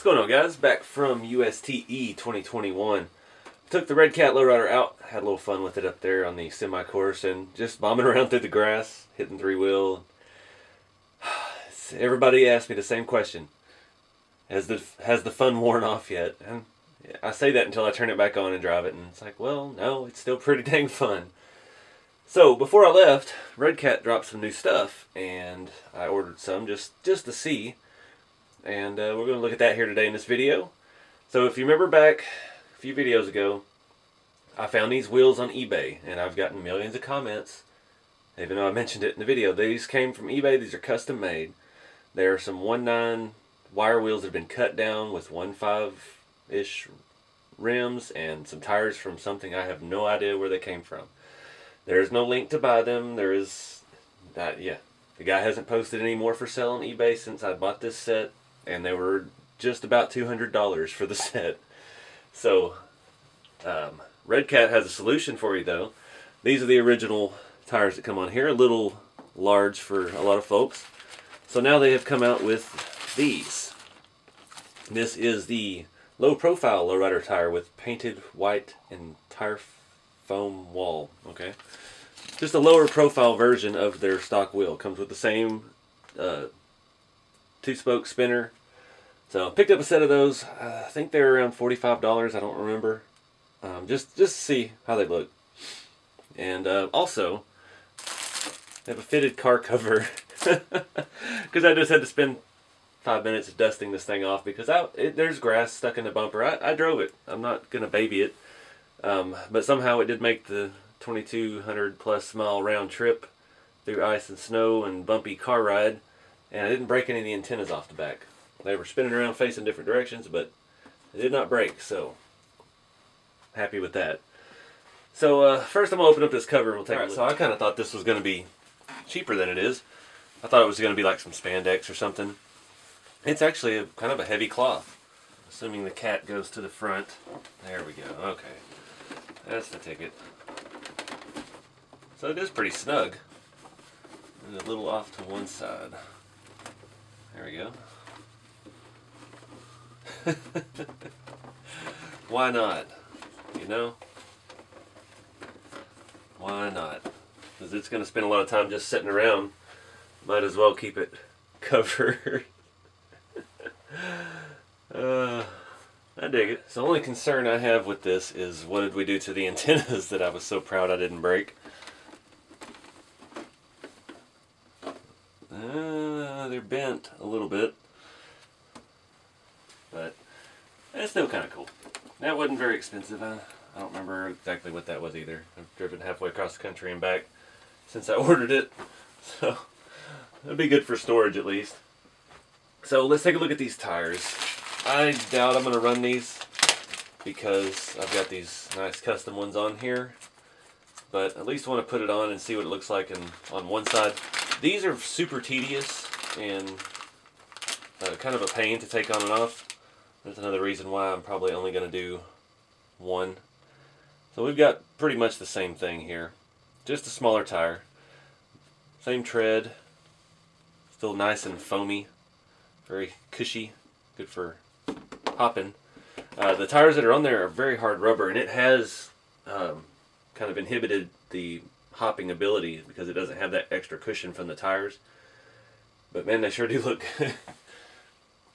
What's going on, guys? Back from USTE 2021. Took the Redcat LowRider out, had a little fun with it up there on the semi-course and just bombing around through the grass, hitting three-wheel. Everybody asked me the same question. Has the fun worn off yet? And I say that until I turn it back on and drive it, and it's like, well, no, it's still pretty dang fun. So before I left, Redcat dropped some new stuff, and I ordered some just to see. And we're going to look at that here today in this video. So if you remember back a few videos ago, I found these wheels on eBay, and I've gotten millions of comments, even though I mentioned it in the video. These came from eBay. These are custom made. There are some 1.9 wire wheels that have been cut down with 1.5-ish rims and some tires from something I have no idea where they came from. There is no link to buy them. There is that, yeah. The guy hasn't posted any more for sale on eBay since I bought this set, and they were just about $200 for the set. So, Redcat has a solution for you though. These are the original tires that come on here, a little large for a lot of folks. So now they have come out with these. This is the low profile LowRider tire with painted white and tire foam wall. Okay, just a lower profile version of their stock wheel. Comes with the same two-spoke spinner. So picked up a set of those. I think they were around $45. I don't remember. Just to see how they look. And also, they have a fitted car cover because I just had to spend 5 minutes dusting this thing off because there's grass stuck in the bumper. I drove it. I'm not gonna baby it, but somehow it did make the 2,200 plus mile round trip through ice and snow and bumpy car ride, and I didn't break any of the antennas off the back. They were spinning around facing different directions, but they did not break, so happy with that. So first I'm going to open up this cover and we'll take a look. So I kind of thought this was going to be cheaper than it is. I thought it was going to be like some spandex or something. It's actually kind of a heavy cloth. Assuming the cat goes to the front. There we go. Okay. That's the ticket. So it is pretty snug. And a little off to one side. There we go. Why not? You know? Why not? Because it's going to spend a lot of time just sitting around. Might as well keep it covered. I dig it. So the only concern I have with this is what did we do to the antennas that I was so proud I didn't break. They're bent a little bit. But it's still kind of cool. That wasn't very expensive. I don't remember exactly what that was either. I've driven halfway across the country and back since I ordered it. So it'll be good for storage at least. So let's take a look at these tires. I doubt I'm going to run these because I've got these nice custom ones on here. But at least I want to put it on and see what it looks like on one side. These are super tedious and kind of a pain to take on and off. That's another reason why I'm probably only going to do one. So we've got pretty much the same thing here. Just a smaller tire. Same tread. Still nice and foamy. Very cushy. Good for hopping. The tires that are on there are very hard rubber, and it has kind of inhibited the hopping ability because it doesn't have that extra cushion from the tires. But man, they sure do look good.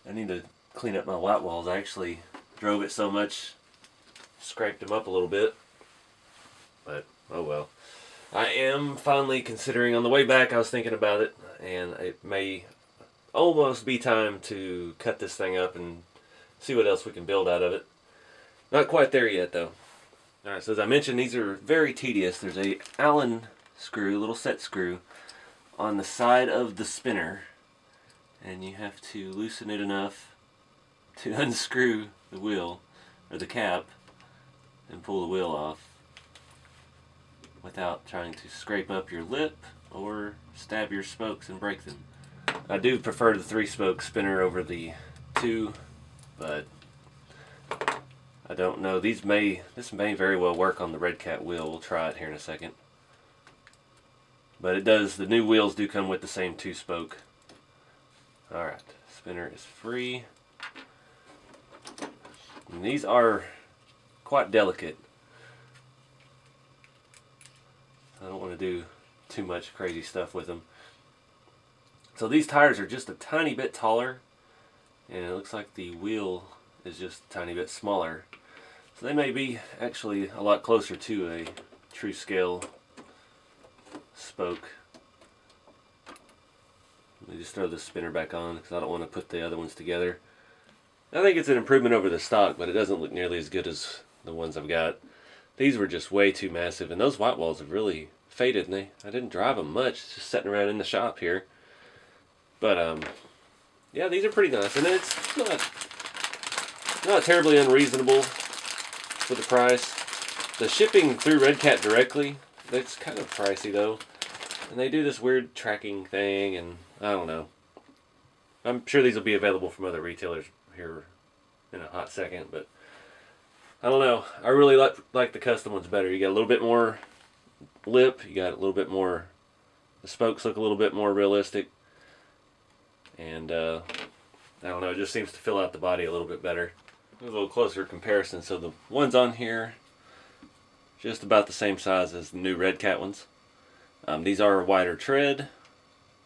I need to clean up my white walls. I actually drove it so much, scraped them up a little bit, but oh well. I am finally considering, on the way back I was thinking about it, and it may almost be time to cut this thing up and see what else we can build out of it. Not quite there yet though. Alright, so as I mentioned, these are very tedious. There's a Allen screw, a little set screw, on the side of the spinner, and you have to loosen it enough to unscrew the wheel, or the cap, and pull the wheel off without trying to scrape up your lip or stab your spokes and break them. I do prefer the 3-spoke spinner over the 2, but I don't know. This may very well work on the Redcat wheel. We'll try it here in a second. But it does, the new wheels do come with the same 2-spoke. Alright, spinner is free. And these are quite delicate. I don't want to do too much crazy stuff with them. So these tires are just a tiny bit taller, and it looks like the wheel is just a tiny bit smaller. So they may be actually a lot closer to a true scale spoke. Let me just throw the spinner back on because I don't want to put the other ones together. I think it's an improvement over the stock, but it doesn't look nearly as good as the ones I've got. These were just way too massive, and those white walls have really faded, and I didn't drive them much, just sitting around in the shop here. But yeah, these are pretty nice, and it's not terribly unreasonable for the price. The shipping through Redcat directly, that's kind of pricey though, and they do this weird tracking thing, and I don't know. I'm sure these will be available from other retailers here in a hot second, but I don't know. I really like the custom ones better. You got a little bit more lip, you got a little bit more, the spokes look a little bit more realistic, and I don't know, it just seems to fill out the body a little bit better. A little closer comparison. So the ones on here, just about the same size as the new Redcat ones. These are a wider tread.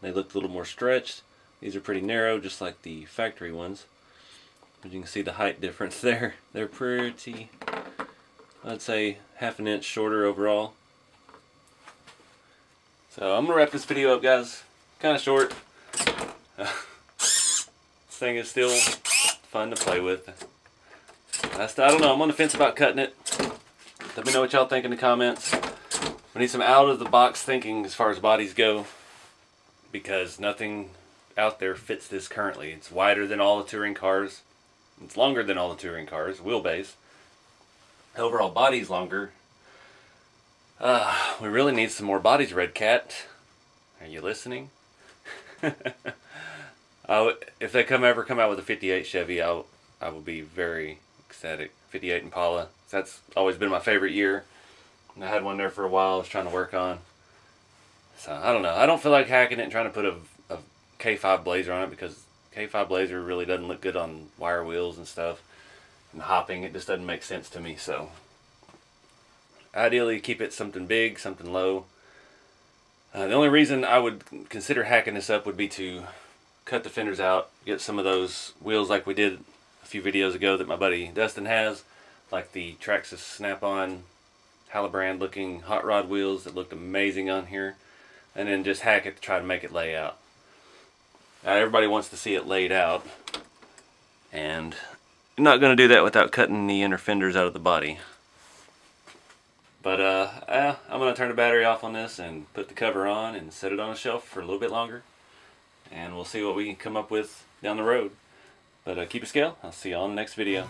They look a little more stretched. These are pretty narrow, just like the factory ones. As you can see the height difference there. They're pretty, I'd say, half an inch shorter overall. So I'm going to wrap this video up, guys. Kind of short. This thing is still fun to play with. I don't know, I'm on the fence about cutting it. Let me know what y'all think in the comments. We need some out of the box thinking as far as bodies go, because nothing out there fits this currently. It's wider than all the touring cars. It's longer than all the touring cars, wheelbase. Overall body's longer. We really need some more bodies, Redcat. Are you listening? If they ever come out with a 58 Chevy, I will be very ecstatic. 58 Impala. That's always been my favorite year. I had one there for a while I was trying to work on. So I don't know. I don't feel like hacking it and trying to put a K5 Blazer on it, because K5 Blazer really doesn't look good on wire wheels and stuff. And hopping, it just doesn't make sense to me. So ideally keep it something big, something low. The only reason I would consider hacking this up would be to cut the fenders out, get some of those wheels like we did a few videos ago that my buddy Dustin has, like the Traxxas Snap-on Halibrand looking hot rod wheels that looked amazing on here, and then just hack it to try to make it lay out. Everybody wants to see it laid out, and you're not going to do that without cutting the inner fenders out of the body. But I'm going to turn the battery off on this and put the cover on and set it on a shelf for a little bit longer, and we'll see what we can come up with down the road. But keep a scale. I'll see you all in the next video.